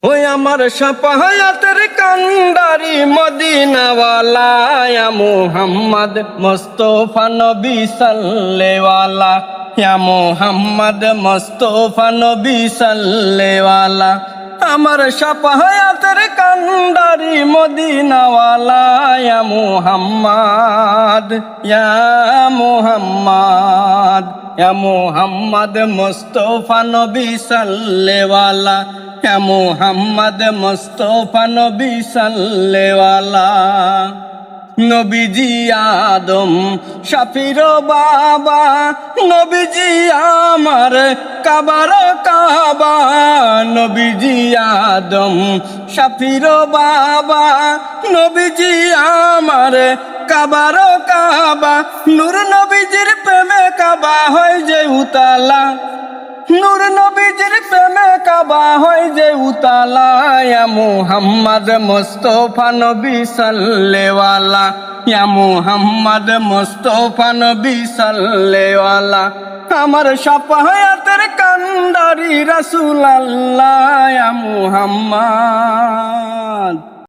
ওই আমার সাপাহায়াতের কান্ডারি মদিনাওয়ালা ইয়া মুহাম্মদ মুস্তাফা নবী সাল্লেওয়ালা ইয়া মুহাম্মদ মুস্তাফা নবী সাল্লেওয়ালা আমার সাপাহায়াতের কান্ডারি মদিনাওয়ালা ইয়া মুহাম্মদ ইয়া মুহাম্মদ ইয়া মুহাম্মদ মুস্তাফা নবী সাল্লেওয়ালা ইয়া মুহাম্মদ মুস্তাফা নবী সাল্লেওয়ালা নবীজি আদম শাফির বাবা নবীজি আমার কাবার কাবা নবীজি আদম শাফির বাবা নবীজি আমার কাবার কাবা নূর নবীজির প্রেমে কাবা হয় যে উতালা নূর নবীজির প্রেমে কাবা হয় যে উতালা ইয়া মুহাম্মদ মুস্তাফা নবী সাল্লেওয়ালা ইয়া মুহাম্মদ মুস্তাফা নবী সাল্লেওয়ালা আমার সাফায়াতের কান্ডারি রাসূলুল্লাহ ইয়া মুহাম্মদ।